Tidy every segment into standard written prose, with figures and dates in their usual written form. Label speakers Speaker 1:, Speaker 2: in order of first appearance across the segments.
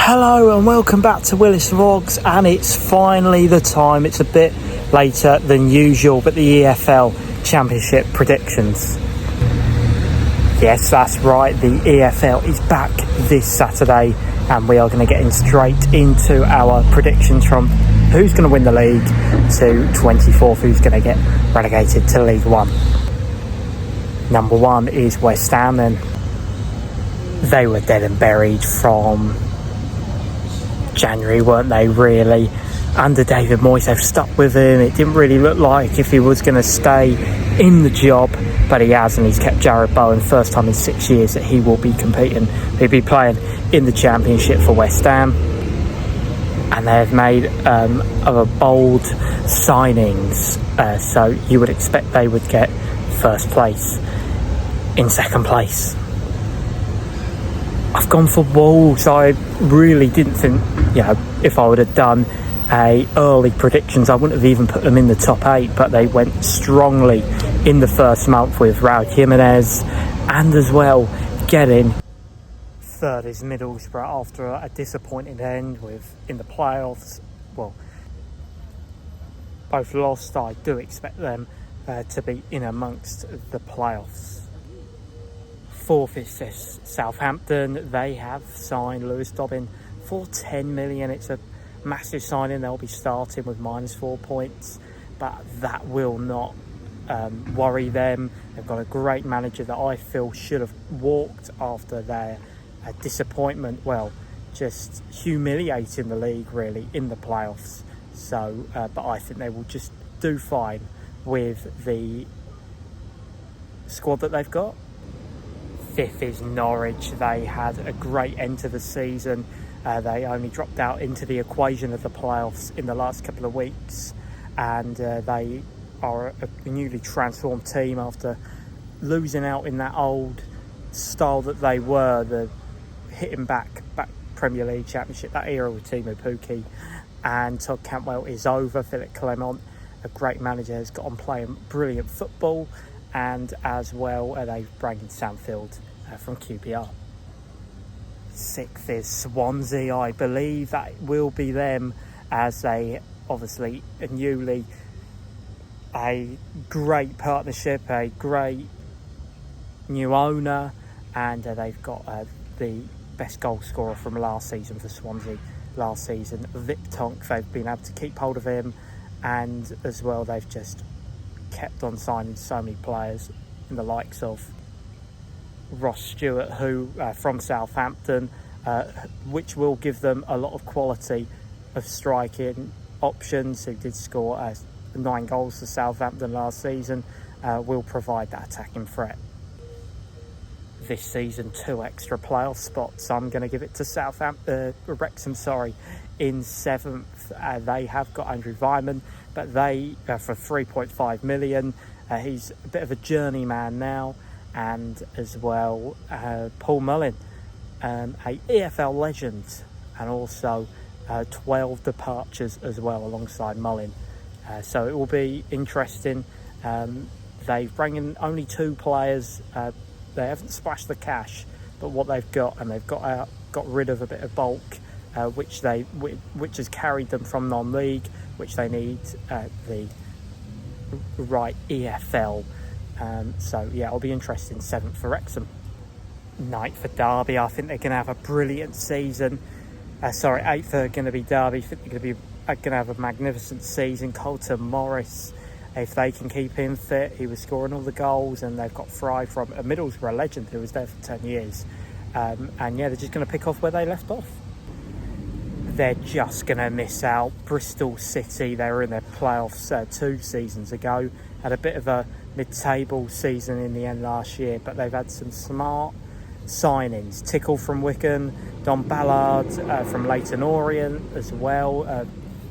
Speaker 1: Hello and welcome back to Willis Vlogs, and it's finally the time. It's a bit later than usual, but the EFL Championship predictions. Yes, that's right, the EFL is back this Saturday and we are going to get in straight into our predictions from who's going to win the league to 24th, who's going to get relegated to League One. Number one is West Ham then. They were dead and buried from January, weren't they, really? Under David Moyes, they've stuck with him. It didn't really look like if he was going to stay in the job, but he has, and he's kept Jared Bowen, first time in 6 years that he will be competing. He'll be playing in the Championship for West Ham, and they've made other bold signings, so you would expect they would get first place. In second place, I've gone for Wolves. I really didn't think, if I would have done early predictions, I wouldn't have even put them in the top 8, but they went strongly in the first month with Raul Jimenez, and as well getting third is Middlesbrough after a disappointing end in the playoffs. Well, both lost. I do expect them to be in amongst the playoffs. Fourth is Southampton. They have signed Lewis Dobbin for 10 million. It's a massive signing. They'll be starting with -4 points, but that will not worry them. They've got a great manager that I feel should have walked after their disappointment. Well, just humiliating the league really in the playoffs. So, but I think they will just do fine with the squad that they've got. Fifth is Norwich. They had a great end to the season. They only dropped out into the equation of the playoffs in the last couple of weeks, and they are a newly transformed team after losing out in that old style that they were, the hitting back Premier League Championship, that era with Timo Pukki and Todd Cantwell is over. Philip Clement, a great manager, has got on playing brilliant football, and as well they've brought in Sanfield from QPR. Sixth is Swansea. I believe that will be them, as they obviously a great partnership, a great new owner, and they've got the best goal scorer from last season for Swansea last season, Vic Tonk. They've been able to keep hold of him, and as well they've just kept on signing so many players in the likes of Ross Stewart, who from Southampton, which will give them a lot of quality of striking options, who did score 9 goals for Southampton last season, will provide that attacking threat. This season, 2 extra playoff spots. I'm going to give it to Wrexham, in 7th. They have got Andrew Weimann, but they, for 3.5 million, he's a bit of a journeyman now, and as well Paul Mullin, a EFL legend, and also 12 departures as well alongside Mullin. So it will be interesting. They've brought in only 2 players. They haven't splashed the cash, but what they've got, and they've got rid of a bit of bulk, which has carried them from non-league, which they need the right EFL. So yeah, it'll be interesting. 7th for Wrexham. 9th for Derby. I think they're going to have a brilliant season. 8th are going to be Derby. I think they're going to have a magnificent season. Colton Morris, if they can keep him fit, he was scoring all the goals, and they've got Fry from a Middlesbrough legend who was there for 10 years. And yeah, they're just going to pick off where they left off. They're just going to miss out. Bristol City, they were in their playoffs 2 seasons ago. Had a bit of a mid-table season in the end last year, but they've had some smart signings. Tickle from Wigan, Don Ballard from Leyton Orient as well,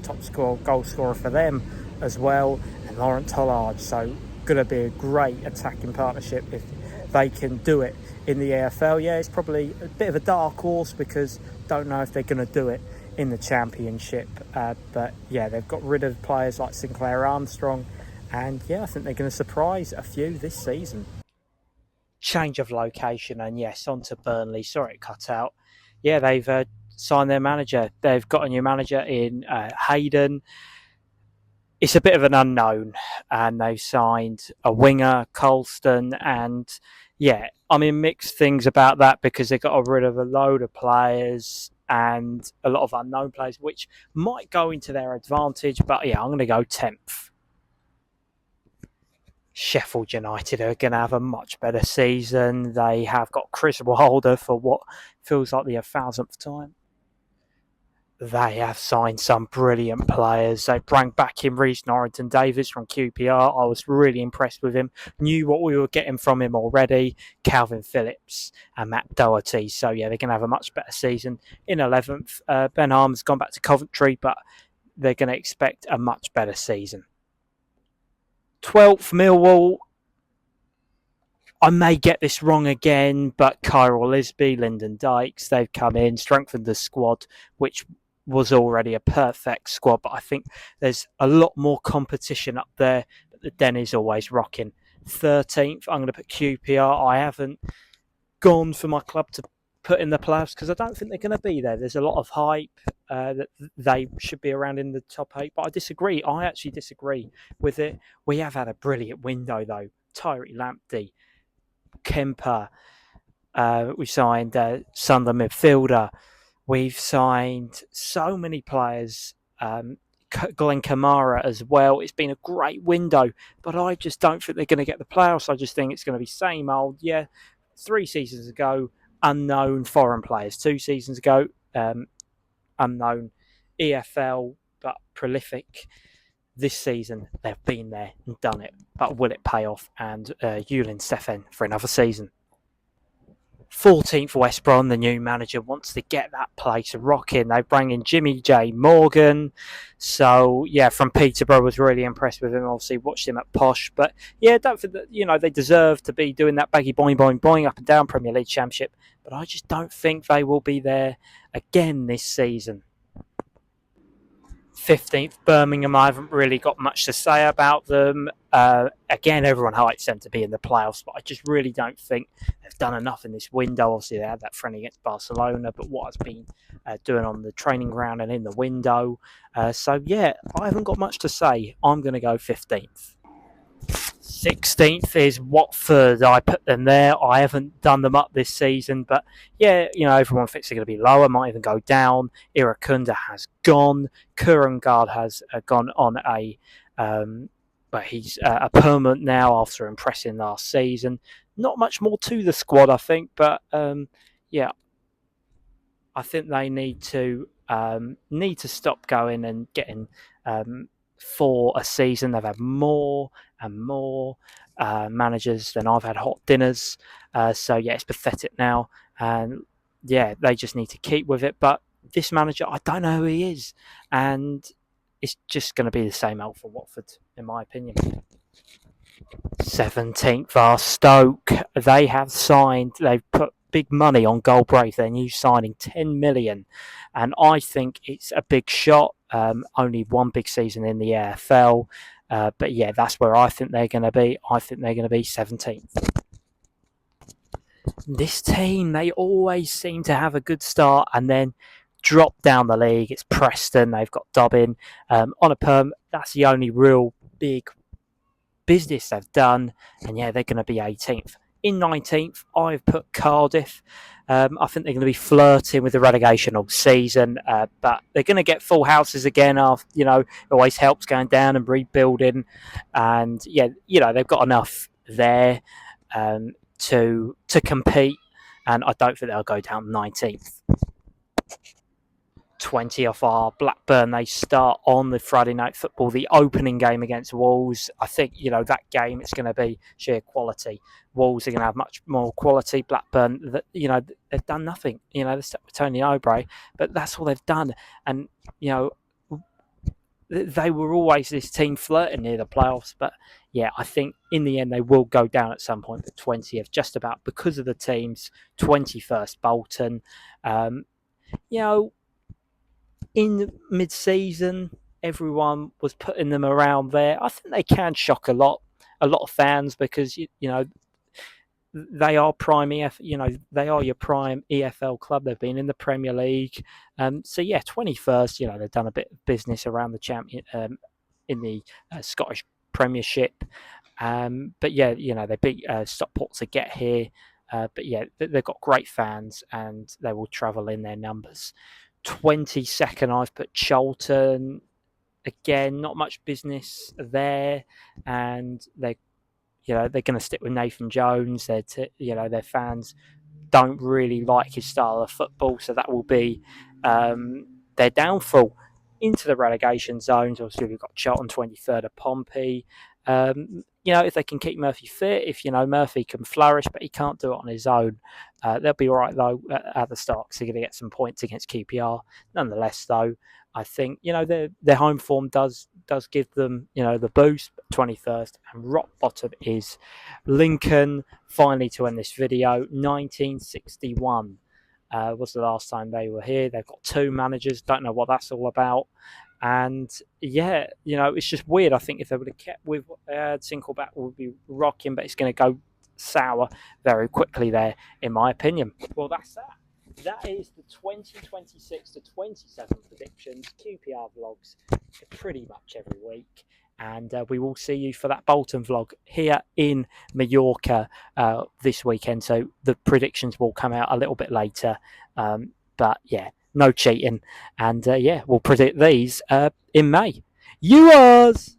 Speaker 1: top goal scorer for them as well, and Laurent Tollard. So going to be a great attacking partnership if they can do it in the AFL. Yeah, it's probably a bit of a dark horse because don't know if they're going to do it in the Championship, but yeah, they've got rid of players like Sinclair Armstrong, and yeah, I think they're going to surprise a few this season. Change of location, and yes, on to Burnley. Sorry it cut out. Yeah, they've sign their manager. They've got a new manager in Hayden. It's a bit of an unknown, and they've signed a winger, Colston, and yeah, I mean, mixed things about that because they got rid of a load of players and a lot of unknown players, which might go into their advantage. But yeah, I'm going to go 10th. Sheffield United are going to have a much better season. They have got Chris Wilder for what feels like the 1,000th time. They have signed some brilliant players. They brought back in Reece Norrington Davis from QPR. I was really impressed with him. Knew what we were getting from him already. Calvin Phillips and Matt Doherty. So, yeah, they're going to have a much better season. In 11th, Ben Harmon's gone back to Coventry, but they're going to expect a much better season. 12th, Millwall. I may get this wrong again, but Kyril Lisby, Lyndon Dykes, they've come in, strengthened the squad, which was already a perfect squad, but I think there's a lot more competition up there. But the Den is always rocking. 13th, I'm going to put QPR. I haven't gone for my club to put in the playoffs because I don't think they're going to be there. There's a lot of hype that they should be around in the top 8, but I disagree. I actually disagree with it. We have had a brilliant window, though. Tyree Lamptey, Kemper, we signed Sunderland midfielder. We've signed so many players, Glenn Kamara as well. It's been a great window, but I just don't think they're going to get the playoffs. I just think it's going to be same old. Yeah, 3 seasons ago, unknown foreign players. 2 seasons ago, unknown EFL, but prolific. This season, they've been there and done it, but will it pay off? And Yulin Stefan for another season. 14th, West Brom, the new manager wants to get that place rocking. They bring in Jimmy J. Morgan. So, yeah, from Peterborough, was really impressed with him. Obviously, watched him at Posh. But, yeah, don't think that, they deserve to be doing that baggy boing, boing, boing up and down Premier League Championship. But I just don't think they will be there again this season. 15th, Birmingham. I haven't really got much to say about them. Again, everyone hypes them to be in the playoffs, but I just really don't think they've done enough in this window. Obviously, they had that friendly against Barcelona, but what has been doing on the training ground and in the window. So, yeah, I haven't got much to say. I'm going to go 15th. 16th is Watford. I put them there. I haven't done them up this season, but yeah, everyone thinks they're going to be lower, might even go down. Irakunda has gone. Kurangard has gone on but he's a permanent now after impressing last season. Not much more to the squad, I think, but yeah, I think they need to stop going and getting for a season. They've had more and more managers than I've had hot dinners. So, yeah, it's pathetic now. And, yeah, they just need to keep with it. But this manager, I don't know who he is. And it's just going to be the same old for Watford, in my opinion. 17th are Stoke. They have signed, they've put big money on Galbraith, their new signing, 10 million. And I think it's a big shot. Only one big season in the AFL. But yeah, that's where I think they're going to be. I think they're going to be 17th. This team, they always seem to have a good start and then drop down the league. It's Preston. They've got Dobbin on a perm. That's the only real big business they've done. And yeah, they're going to be 18th. In 19th, I've put Cardiff. I think they're going to be flirting with the relegation all season, but they're going to get full houses again. After it always helps going down and rebuilding, and yeah, they've got enough there to compete, and I don't think they'll go down 19th. 20 off our Blackburn. They start on the Friday night football, the opening game against Wolves. I think, that game, it's going to be sheer quality. Wolves are going to have much more quality. Blackburn, they've done nothing. They stuck with Tony Mowbray, but that's all they've done. And, they were always this team flirting near the playoffs. But, yeah, I think in the end they will go down at some point, the 20th, just about because of the teams. 21st, Bolton. In mid-season, everyone was putting them around there. I think they can shock a lot of fans because they are prime they are your prime EFL club. They've been in the Premier League. So yeah, 21st. They've done a bit of business around the champion in the Scottish Premiership. But yeah, they beat Stockport to get here. But yeah, they've got great fans and they will travel in their numbers. 22nd, I've put Charlton. Again, not much business there, and they're going to stick with Nathan Jones. Their fans don't really like his style of football, so that will be their downfall into the relegation zones. Obviously, we've got Charlton 23rd of Pompey. If they can keep Murphy fit, if Murphy can flourish, but he can't do it on his own, they'll be all right though at the start because they're going to get some points against QPR. Nonetheless, though, I think their home form does give them the boost. 21st, and rock bottom is Lincoln. Finally, to end this video, 1961 was the last time they were here. They've got 2 managers. Don't know what that's all about. And yeah, it's just weird. I think if they would have kept with Sinkleback, would be rocking, but it's going to go sour very quickly there, in my opinion. Well, that's that. That is the 2026 to 27 predictions, QPR vlogs, pretty much every week. And we will see you for that Bolton vlog here in Mallorca this weekend. So the predictions will come out a little bit later. But yeah, no cheating. And yeah, we'll predict these in May. Yours!